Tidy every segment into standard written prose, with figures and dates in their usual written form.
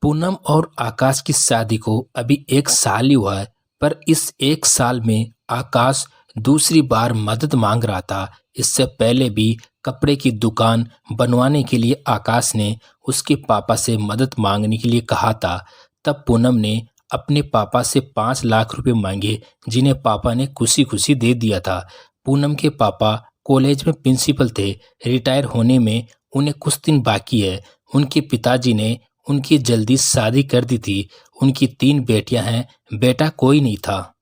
पूनम और आकाश की शादी को अभी 1 साल ही हुआ है। पर इस 1 साल में आकाश दूसरी बार मदद मांग रहा था। इससे पहले भी कपड़े की दुकान बनवाने के लिए आकाश ने उसके पापा से मदद मांगने के लिए कहा था। तब पूनम ने अपने पापा से 5 लाख रुपए मांगे, जिन्हें पापा ने खुशी खुशी दे दिया था। पूनम के पापा कॉलेज में प्रिंसिपल थे। रिटायर होने में उन्हें कुछ दिन बाकी है। उनके पिताजी ने उनकी जल्दी शादी कर दी थी। उनकी 3 बेटियां हैं, बेटा कोई नहीं था।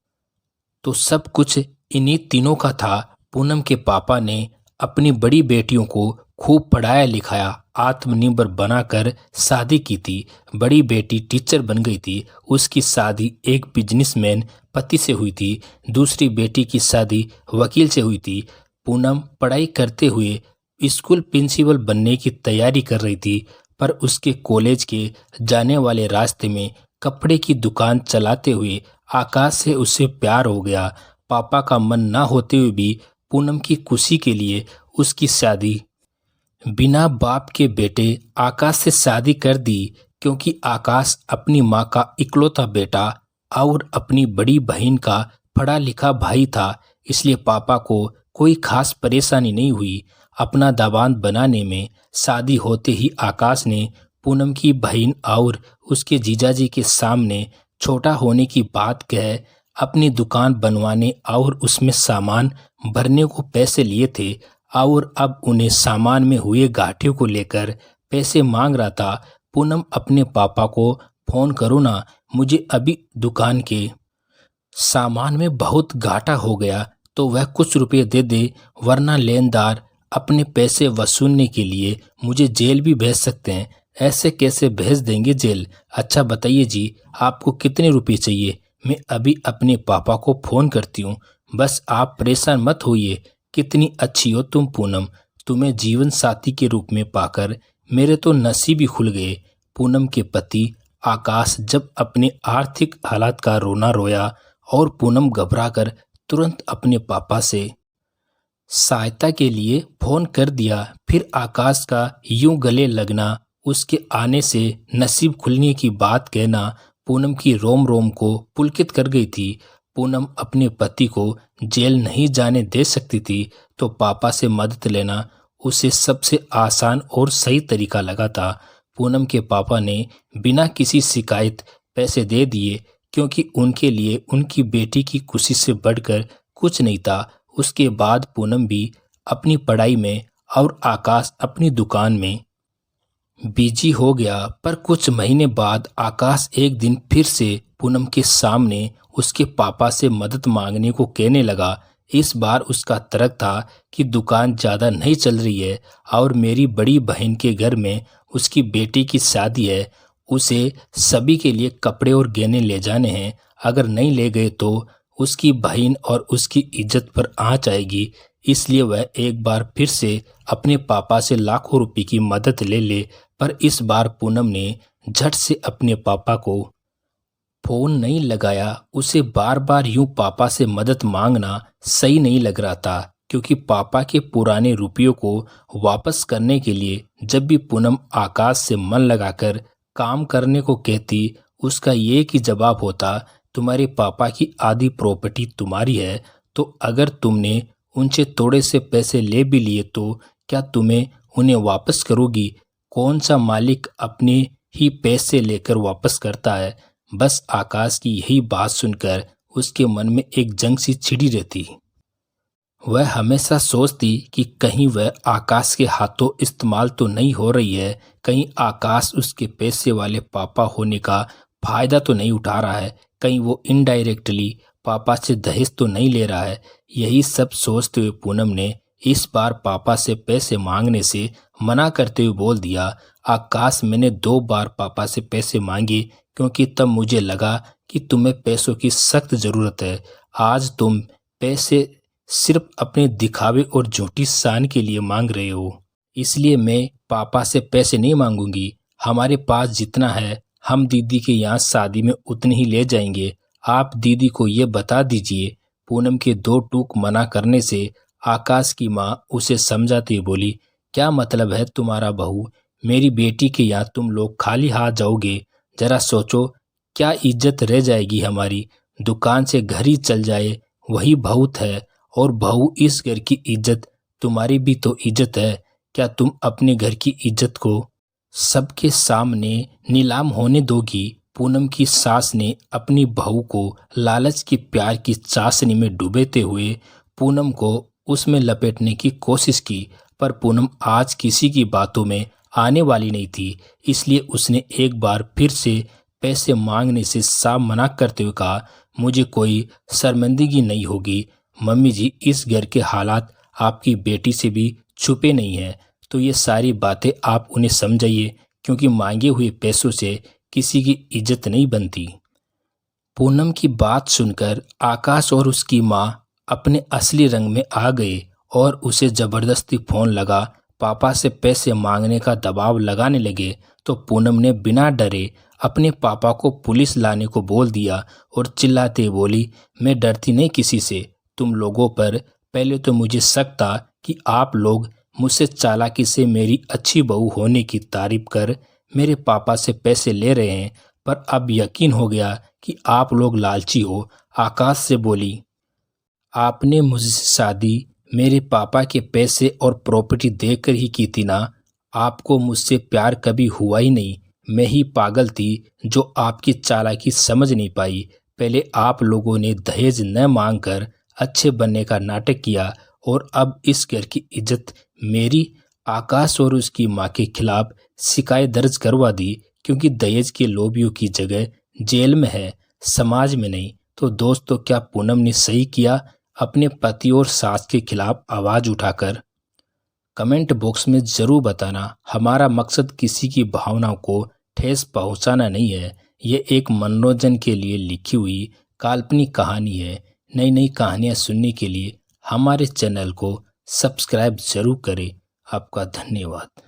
तो सब कुछ इन्हीं तीनों का था। पूनम के पापा ने अपनी बड़ी बेटियों को खूब पढ़ाया लिखाया, आत्मनिर्भर बनाकर शादी की थी। बड़ी बेटी टीचर बन गई थी। उसकी शादी एक बिजनेसमैन पति से हुई थी। दूसरी बेटी की शादी वकील से हुई थी। पूनम पढ़ाई करते हुए स्कूल प्रिंसिपल बनने की तैयारी कर रही थी। पर उसके कॉलेज के जाने वाले रास्ते में कपड़े की दुकान चलाते हुए आकाश से उससे प्यार हो गया। पापा का मन ना होते हुए भी पूनम की खुशी के लिए उसकी शादी बिना बाप के बेटे आकाश से शादी कर दी। क्योंकि आकाश अपनी माँ का इकलौता बेटा और अपनी बड़ी बहन का पढ़ा लिखा भाई था, इसलिए पापा को कोई खास परेशानी नहीं हुई अपना दामाद बनाने में। शादी होते ही आकाश ने पूनम की बहन और उसके जीजाजी के सामने छोटा होने की बात कह अपनी दुकान बनवाने और उसमें सामान भरने को पैसे लिए थे। और अब उन्हें सामान में हुए घाटे को लेकर पैसे मांग रहा था। पूनम अपने पापा को फोन करो ना, मुझे अभी दुकान के सामान में बहुत घाटा हो गया तो वह कुछ रुपए दे दे, वरना लेनदार अपने पैसे वसूलने के लिए मुझे जेल भी भेज सकते हैं। ऐसे कैसे भेज देंगे जेल? अच्छा बताइए जी, आपको कितने रुपए चाहिए? मैं अभी अपने पापा को फोन करती हूँ। बस आप परेशान मत होइए। कितनी अच्छी हो तुम पूनम, तुम्हें जीवन साथी के रूप में पाकर मेरे तो नसीब ही खुल गए। पूनम के पति आकाश जब अपने आर्थिक हालात का रोना रोया और पूनम घबराकर तुरंत अपने पापा से सहायता के लिए फोन कर दिया। फिर आकाश का यूं गले लगना, उसके आने से नसीब खुलने की बात कहना पूनम की रोम रोम को पुलकित कर गई थी। पूनम अपने पति को जेल नहीं जाने दे सकती थी, तो पापा से मदद लेना उसे सबसे आसान और सही तरीका लगा था। पूनम के पापा ने बिना किसी शिकायत पैसे दे दिए, क्योंकि उनके लिए उनकी बेटी की खुशी से बढ़कर कुछ नहीं था। उसके बाद पूनम भी अपनी पढ़ाई में और आकाश अपनी दुकान में बिजी हो गया। पर कुछ महीने बाद आकाश एक दिन फिर से पूनम के सामने उसके पापा से मदद मांगने को कहने लगा। इस बार उसका तर्क था कि दुकान ज़्यादा नहीं चल रही है और मेरी बड़ी बहन के घर में उसकी बेटी की शादी है। उसे सभी के लिए कपड़े और गहने ले जाने हैं। अगर नहीं ले गए तो उसकी बहन और उसकी इज्जत पर आँच आएगी। इसलिए वह एक बार फिर से अपने पापा से लाखों रुपए की मदद ले ले। पर इस बार पूनम ने झट से अपने पापा को फोन नहीं लगाया। उसे बार बार यूं पापा से मदद मांगना सही नहीं लग रहा था, क्योंकि पापा के पुराने रुपयों को वापस करने के लिए जब भी पूनम आकाश से मन लगाकर काम करने को कहती, उसका ये कि जवाब होता, तुम्हारे पापा की आधी प्रॉपर्टी तुम्हारी है, तो अगर तुमने उनसे थोड़े से पैसे ले भी लिए तो क्या तुम्हें उन्हें वापस करोगी? कौन सा मालिक अपने ही पैसे लेकर वापस करता है? बस आकाश की यही बात सुनकर उसके मन में एक जंग सी छिड़ी रहती। वह हमेशा सोचती कि कहीं वह आकाश के हाथों इस्तेमाल तो नहीं हो रही है, कहीं आकाश उसके पैसे वाले पापा होने का फायदा तो नहीं उठा रहा है, कहीं वो इनडायरेक्टली पापा से दहेज तो नहीं ले रहा है। यही सब सोचते हुए पूनम ने इस बार पापा से पैसे मांगने से मना करते हुए बोल दिया, आकाश मैंने 2 बार पापा से पैसे मांगे, क्योंकि तब मुझे लगा कि तुम्हें पैसों की सख्त ज़रूरत है। आज तुम पैसे सिर्फ अपने दिखावे और झूठी शान के लिए मांग रहे हो, इसलिए मैं पापा से पैसे नहीं मांगूंगी। हमारे पास जितना है हम दीदी के यहाँ शादी में उतने ही ले जाएंगे। आप दीदी को ये बता दीजिए। पूनम के 2 टूक मना करने से आकाश की माँ उसे समझाती हुई बोली, क्या मतलब है तुम्हारा बहू? मेरी बेटी के यहाँ तुम लोग खाली हाथ जाओगे? जरा सोचो, क्या इज्जत रह जाएगी हमारी? दुकान से घर ही चल जाए वही बहुत है। और बहू, इस घर की इज्जत तुम्हारी भी तो इज्जत है। क्या तुम अपने घर की इज्जत को सबके सामने नीलाम होने दोगी? पूनम की सास ने अपनी बहू को लालच की प्यार की चाशनी में डुबोते हुए पूनम को उसमें लपेटने की कोशिश की, पर पूनम आज किसी की बातों में आने वाली नहीं थी। इसलिए उसने एक बार फिर से पैसे मांगने से साफ मना करते हुए कहा, मुझे कोई शर्मिंदगी नहीं होगी। मम्मी जी, इस घर के हालात आपकी बेटी से भी छुपे नहीं हैं, तो ये सारी बातें आप उन्हें समझाइए, क्योंकि मांगे हुए पैसों से किसी की इज्जत नहीं बनती। पूनम की बात सुनकर आकाश और उसकी माँ अपने असली रंग में आ गए और उसे जबरदस्ती फोन लगा पापा से पैसे मांगने का दबाव लगाने लगे। तो पूनम ने बिना डरे अपने पापा को पुलिस लाने को बोल दिया और चिल्लाते बोली, मैं डरती नहीं किसी से। तुम लोगों पर पहले तो मुझे शक था कि आप लोग मुझसे चालाकी से मेरी अच्छी बहू होने की तारीफ कर मेरे पापा से पैसे ले रहे हैं, पर अब यकीन हो गया कि आप लोग लालची हो। आकाश से बोली, आपने मुझसे शादी मेरे पापा के पैसे और प्रॉपर्टी देकर ही की थी ना? आपको मुझसे प्यार कभी हुआ ही नहीं। मैं ही पागल थी जो आपकी चालाकी समझ नहीं पाई। पहले आप लोगों ने दहेज न मांगकर अच्छे बनने का नाटक किया और अब इस घर की इज्जत मेरी, आकाश और उसकी माँ के खिलाफ शिकायत दर्ज करवा दी, क्योंकि दहेज के लोभियों की जगह जेल में है, समाज में नहीं। तो दोस्तों, क्या पूनम ने सही किया अपने पति और सास के खिलाफ आवाज उठाकर? कमेंट बॉक्स में ज़रूर बताना। हमारा मकसद किसी की भावनाओं को ठेस पहुंचाना नहीं है। ये एक मनोरंजन के लिए लिखी हुई काल्पनिक कहानी है। नई नई कहानियाँ सुनने के लिए हमारे चैनल को सब्सक्राइब जरूर करें। आपका धन्यवाद।